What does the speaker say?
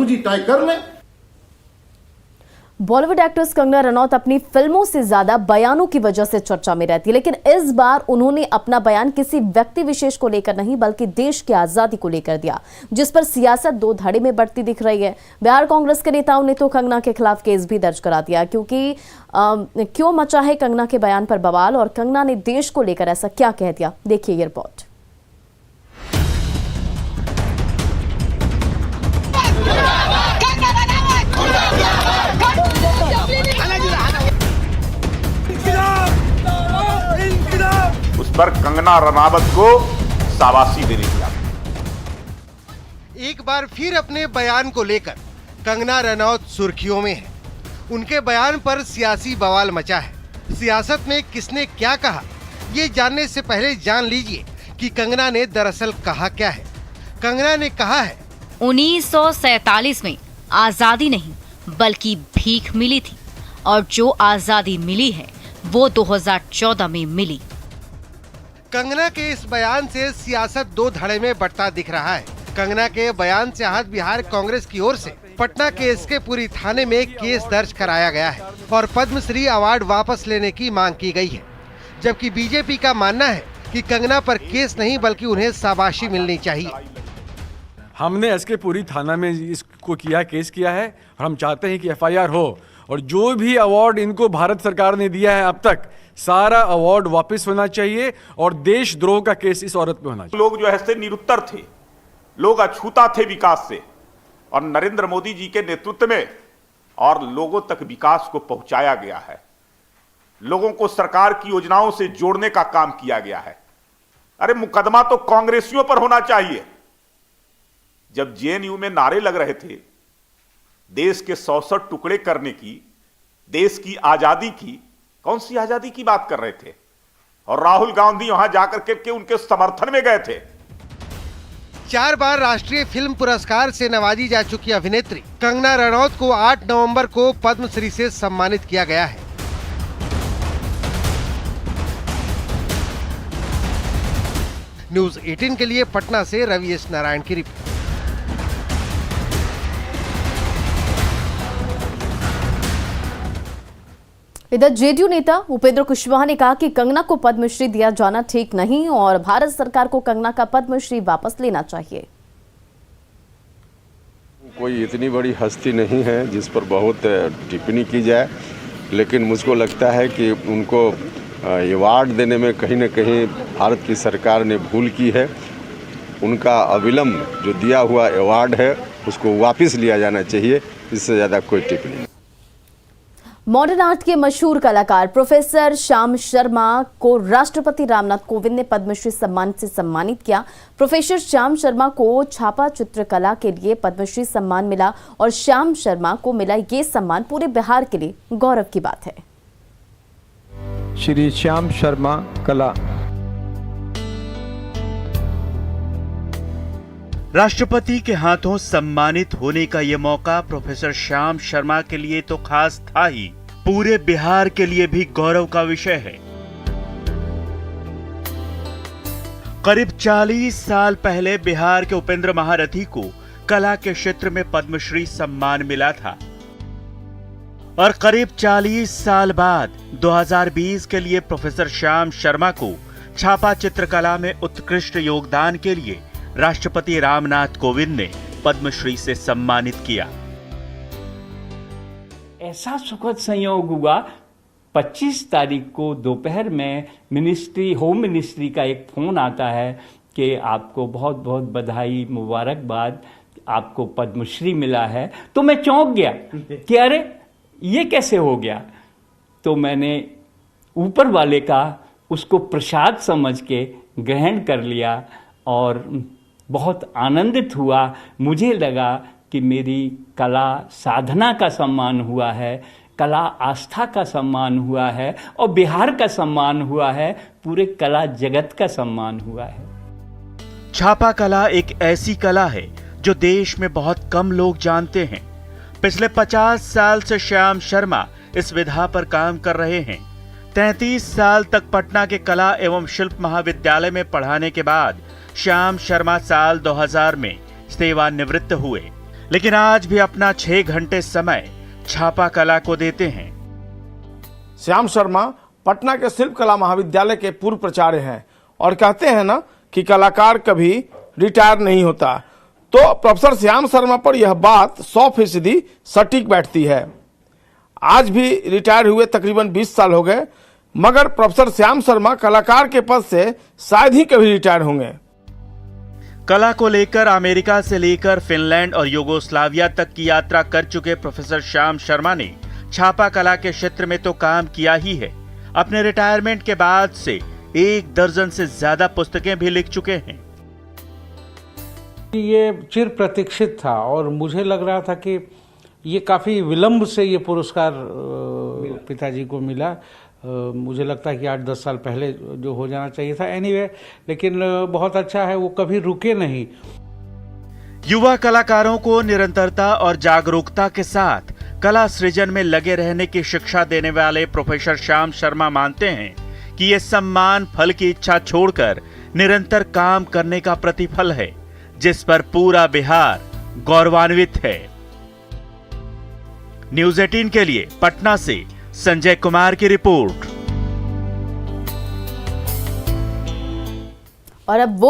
जी तय कर ले। बॉलीवुड एक्ट्रेस कंगना रनौत अपनी फिल्मों से ज्यादा बयानों की वजह से चर्चा में रहती है, लेकिन इस बार उन्होंने अपना बयान किसी व्यक्ति विशेष को लेकर नहीं बल्कि देश की आजादी को लेकर दिया, जिस पर सियासत दो धड़े में बढ़ती दिख रही है। बिहार कांग्रेस के नेताओं ने तो कंगना के खिलाफ केस भी दर्ज करा दिया, क्योंकि क्यों मचा है कंगना के बयान पर बवाल और कंगना ने देश को लेकर ऐसा क्या कह दिया, देखिए ये रिपोर्ट। उस पर कंगना रनावत को शाबाशी देनी चाहिए। एक बार फिर अपने बयान को लेकर कंगना रनौत सुर्खियों में है। उनके बयान पर सियासी बवाल मचा है। सियासत में किसने क्या कहा, ये जानने से पहले जान लीजिए कि कंगना ने दरअसल कहा क्या है। कंगना ने कहा है 1947 में आजादी नहीं बल्कि भीख मिली थी और जो आजादी मिली है वो 2014 में मिली। कंगना के इस बयान से सियासत दो धड़े में बंटता दिख रहा है। कंगना के बयान से आहत बिहार कांग्रेस की ओर से पटना के एसके पुरी थाने में केस दर्ज कराया गया है और पद्मश्री अवार्ड वापस लेने की मांग की गई है, जबकि बीजेपी का मानना है कि कंगना पर केस नहीं बल्कि उन्हें शाबाशी मिलनी चाहिए। हमने एसके पुरी थाना में इसको केस किया है और हम चाहते हैं कि एफआईआर हो और जो भी अवार्ड इनको भारत सरकार ने दिया है अब तक सारा अवार्ड वापस होना चाहिए और देशद्रोह का केस इस औरत पे होना चाहिए। लोग जो है निरुत्तर थे, लोग अछूता थे विकास से, और नरेंद्र मोदी जी के नेतृत्व में और लोगों तक विकास को पहुंचाया गया है। लोगों को सरकार की योजनाओं से जोड़ने का काम किया गया है। अरे मुकदमा तो कांग्रेसियों पर होना चाहिए। जब जेएनयू में नारे लग रहे थे देश के 100 टुकड़े करने की, देश की आजादी की, कौन सी आजादी की बात कर रहे थे? और राहुल गांधी वहां जाकर के उनके समर्थन में गए थे। 4 बार राष्ट्रीय फिल्म पुरस्कार से नवाजी जा चुकी अभिनेत्री कंगना रनौत को 8 नवंबर को पद्मश्री से सम्मानित किया गया है। न्यूज़ 18 के लिए पटना से रवि एस नारायण की रिपोर्ट। इधर जेडीयू नेता उपेंद्र कुशवाहा ने कहा कि कंगना को पद्मश्री दिया जाना ठीक नहीं और भारत सरकार को कंगना का पद्मश्री वापस लेना चाहिए। कोई इतनी बड़ी हस्ती नहीं है जिस पर बहुत टिप्पणी की जाए, लेकिन मुझको लगता है कि उनको अवार्ड देने में कहीं न कहीं भारत की सरकार ने भूल की है। उनका अविलंब जो दिया हुआ अवार्ड है उसको वापस लिया जाना चाहिए, इससे ज़्यादा कोई टिप्पणी नहीं। मॉडर्न आर्ट के मशहूर कलाकार प्रोफेसर श्याम शर्मा को राष्ट्रपति रामनाथ कोविंद ने पद्मश्री सम्मान से सम्मानित किया। प्रोफेसर श्याम शर्मा को छापा चित्रकला के लिए पद्मश्री सम्मान मिला और श्याम शर्मा को मिला ये सम्मान पूरे बिहार के लिए गौरव की बात है। श्री श्याम शर्मा कला। राष्ट्रपति के हाथों सम्मानित होने का ये मौका प्रोफेसर श्याम शर्मा के लिए तो खास था ही, पूरे बिहार के लिए भी गौरव का विषय है। करीब 40 साल पहले बिहार के उपेंद्र महारथी को कला के क्षेत्र में पद्मश्री सम्मान मिला था और करीब 40 साल बाद 2020 के लिए प्रोफेसर श्याम शर्मा को छापा चित्रकला में उत्कृष्ट योगदान के लिए राष्ट्रपति रामनाथ कोविंद ने पद्मश्री से सम्मानित किया। ऐसा सुखद संयोग हुआ 25 तारीख को दोपहर में होम मिनिस्ट्री का एक फोन आता है कि आपको बहुत बहुत बधाई, मुबारकबाद, आपको पद्मश्री मिला है। तो मैं चौंक गया कि अरे ये कैसे हो गया। तो मैंने ऊपर वाले का उसको प्रसाद समझ के ग्रहण कर लिया और बहुत आनंदित हुआ। मुझे लगा कि मेरी कला साधना का सम्मान हुआ है, कला आस्था का सम्मान हुआ है और बिहार का सम्मान हुआ है, पूरे कला जगत का सम्मान हुआ है। छापा कला एक ऐसी कला है जो देश में बहुत कम लोग जानते हैं। पिछले 50 साल से श्याम शर्मा इस विधा पर काम कर रहे हैं। 33 साल तक पटना के कला एवं शिल्प महाविद्यालय में पढ़ाने के बाद श्याम शर्मा साल 2000 में सेवानिवृत्त हुए। लेकिन आज भी अपना 6 घंटे समय छापा कला को देते हैं। श्याम शर्मा पटना के शिल्पकला महाविद्यालय के पूर्व प्राचार्य हैं और कहते हैं ना कि कलाकार कभी रिटायर नहीं होता, तो प्रोफेसर श्याम शर्मा पर यह बात 100% सटीक बैठती है। आज भी रिटायर हुए तकरीबन 20 साल हो गए, मगर प्रोफेसर श्याम शर्मा कलाकार के पद से शायद ही कभी रिटायर होंगे। कला को लेकर अमेरिका से लेकर फिनलैंड और युगोस्लाविया तक की यात्रा कर चुके प्रोफेसर श्याम शर्मा ने छापा कला के क्षेत्र में तो काम किया ही है, अपने रिटायरमेंट के बाद से 1 दर्जन से ज्यादा पुस्तकें भी लिख चुके हैं। ये चिर प्रतीक्षित था और मुझे लग रहा था कि ये काफी विलंब से ये पुरस्कार पिताजी को मिला। मुझे लगता है कि 8-10 साल पहले जो हो जाना चाहिए था। एनीवे, लेकिन बहुत अच्छा है, वो कभी रुके नहीं। युवा कलाकारों को निरंतरता और जागरूकता के साथ कला सृजन में लगे रहने की शिक्षा देने वाले प्रोफेसर श्याम शर्मा मानते हैं कि ये सम्मान फल की इच्छा छोड़कर निरंतर काम करने का प्रतिफल है, जिस पर पूरा बिहार गौरवान्वित है। न्यूज़ 18 के लिए पटना से संजय कुमार की रिपोर्ट। और अब वो